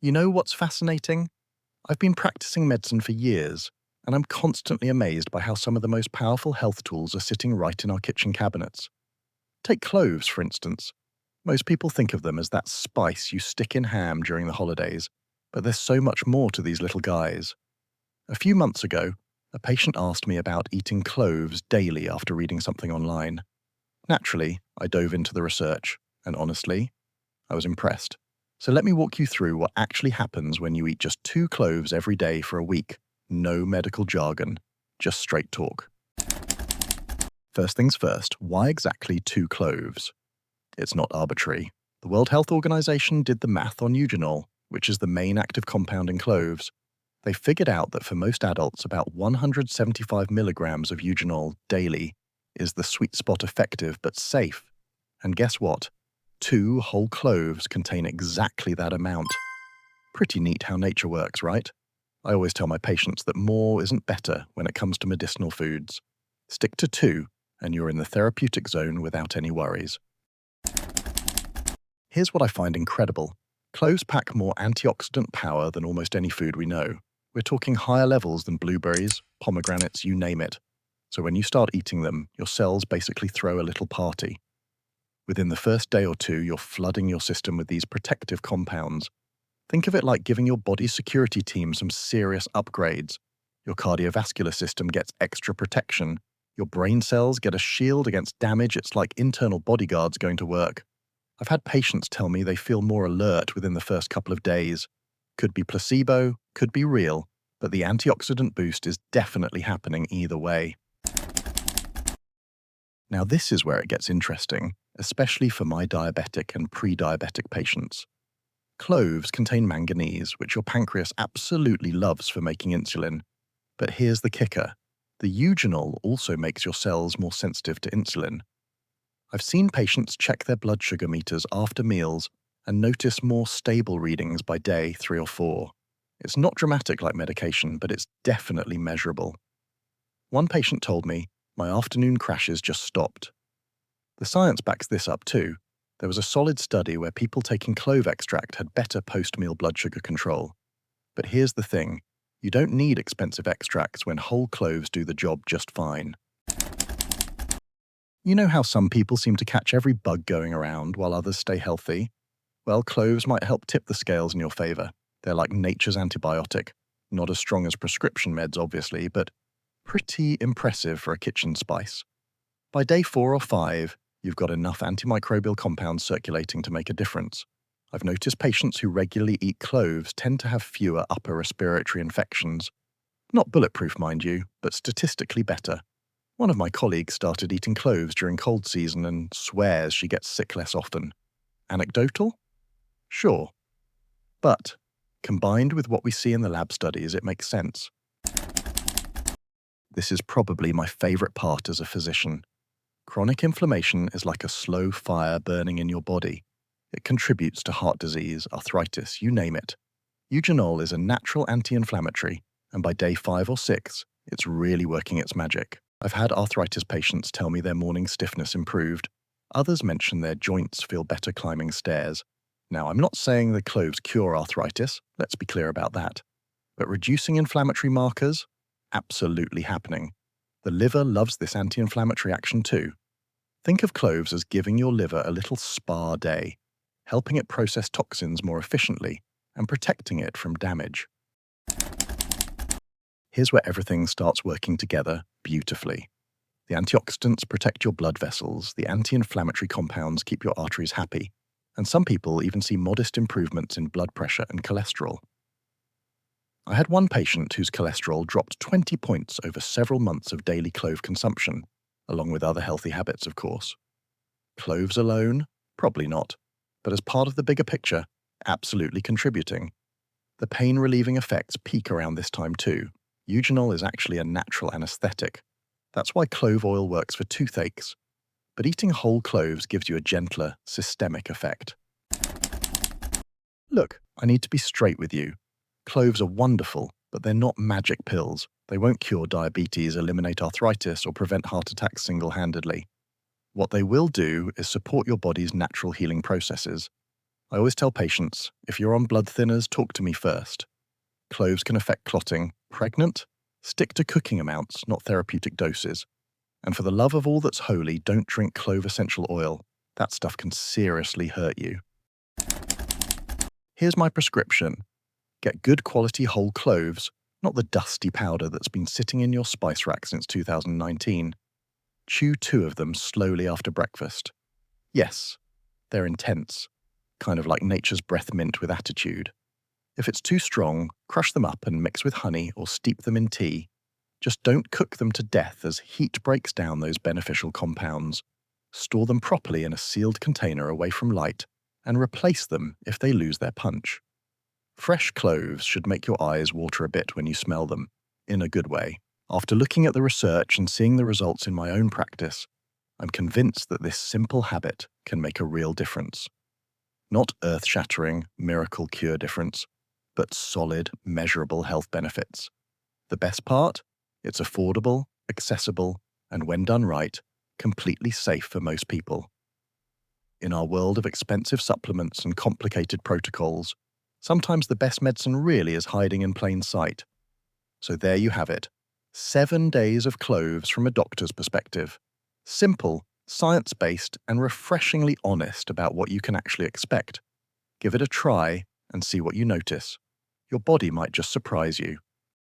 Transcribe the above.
You know what's fascinating? I've been practicing medicine for years, and I'm constantly amazed by how some of the most powerful health tools are sitting right in our kitchen cabinets. Take cloves, for instance. Most people think of them as that spice you stick in ham during the holidays, but there's so much more to these little guys. A few months ago, a patient asked me about eating cloves daily after reading something online. Naturally, I dove into the research, and honestly, I was impressed. So let me walk you through what actually happens when you eat just 2 cloves every day for a week. No medical jargon, just straight talk. First things first, why exactly 2 cloves? It's not arbitrary. The World Health Organization did the math on eugenol, which is the main active compound in cloves. They figured out that for most adults, about 175 milligrams of eugenol daily is the sweet spot effective but safe. And guess what? 2 whole cloves contain exactly that amount. Pretty neat how nature works, right? I always tell my patients that more isn't better when it comes to medicinal foods. Stick to 2, and you're in the therapeutic zone without any worries. Here's what I find incredible. Cloves pack more antioxidant power than almost any food we know. We're talking higher levels than blueberries, pomegranates, you name it. So when you start eating them, your cells basically throw a little party. Within the first day or two, you're flooding your system with these protective compounds. Think of it like giving your body's security team some serious upgrades. Your cardiovascular system gets extra protection. Your brain cells get a shield against damage. It's like internal bodyguards going to work. I've had patients tell me they feel more alert within the first couple of days. Could be placebo, could be real, but the antioxidant boost is definitely happening either way. Now this is where it gets interesting, especially for my diabetic and pre-diabetic patients. Cloves contain manganese, which your pancreas absolutely loves for making insulin. But here's the kicker. The eugenol also makes your cells more sensitive to insulin. I've seen patients check their blood sugar meters after meals and notice more stable readings by day 3 or 4. It's not dramatic like medication, but it's definitely measurable. One patient told me, "My afternoon crashes just stopped." The science backs this up too. There was a solid study where people taking clove extract had better post-meal blood sugar control. But here's the thing. You don't need expensive extracts when whole cloves do the job just fine. You know how some people seem to catch every bug going around while others stay healthy? Well, cloves might help tip the scales in your favor. They're like nature's antibiotic. Not as strong as prescription meds, obviously, but pretty impressive for a kitchen spice. By day 4 or 5, you've got enough antimicrobial compounds circulating to make a difference. I've noticed patients who regularly eat cloves tend to have fewer upper respiratory infections. Not bulletproof, mind you, but statistically better. One of my colleagues started eating cloves during cold season and swears she gets sick less often. Anecdotal? Sure. But, combined with what we see in the lab studies, it makes sense. This is probably my favorite part as a physician. Chronic inflammation is like a slow fire burning in your body. It contributes to heart disease, arthritis, you name it. Eugenol is a natural anti-inflammatory, and by day 5 or 6, it's really working its magic. I've had arthritis patients tell me their morning stiffness improved. Others mention their joints feel better climbing stairs. Now, I'm not saying the cloves cure arthritis, let's be clear about that. But reducing inflammatory markers? Absolutely happening. The liver loves this anti-inflammatory action too. Think of cloves as giving your liver a little spa day, helping it process toxins more efficiently and protecting it from damage. Here's where everything starts working together beautifully. The antioxidants protect your blood vessels, the anti-inflammatory compounds keep your arteries happy, and some people even see modest improvements in blood pressure and cholesterol. I had one patient whose cholesterol dropped 20 points over several months of daily clove consumption, along with other healthy habits, of course. Cloves alone? Probably not. But as part of the bigger picture, absolutely contributing. The pain-relieving effects peak around this time too. Eugenol is actually a natural anesthetic. That's why clove oil works for toothaches. But eating whole cloves gives you a gentler, systemic effect. Look, I need to be straight with you. Cloves are wonderful, but they're not magic pills. They won't cure diabetes, eliminate arthritis, or prevent heart attacks single-handedly. What they will do is support your body's natural healing processes. I always tell patients, if you're on blood thinners, talk to me first. Cloves can affect clotting. Pregnant? Stick to cooking amounts, not therapeutic doses. And for the love of all that's holy, don't drink clove essential oil. That stuff can seriously hurt you. Here's my prescription. Get good quality whole cloves, not the dusty powder that's been sitting in your spice rack since 2019. Chew 2 of them slowly after breakfast. Yes, they're intense, kind of like nature's breath mint with attitude. If it's too strong, crush them up and mix with honey or steep them in tea. Just don't cook them to death as heat breaks down those beneficial compounds. Store them properly in a sealed container away from light and replace them if they lose their punch. Fresh cloves should make your eyes water a bit when you smell them, in a good way. After looking at the research and seeing the results in my own practice, I'm convinced that this simple habit can make a real difference. Not earth-shattering, miracle cure difference, but solid, measurable health benefits. The best part? It's affordable, accessible, and when done right, completely safe for most people. In our world of expensive supplements and complicated protocols, sometimes the best medicine really is hiding in plain sight. So there you have it. 7 days of cloves from a doctor's perspective. Simple, science-based, and refreshingly honest about what you can actually expect. Give it a try and see what you notice. Your body might just surprise you.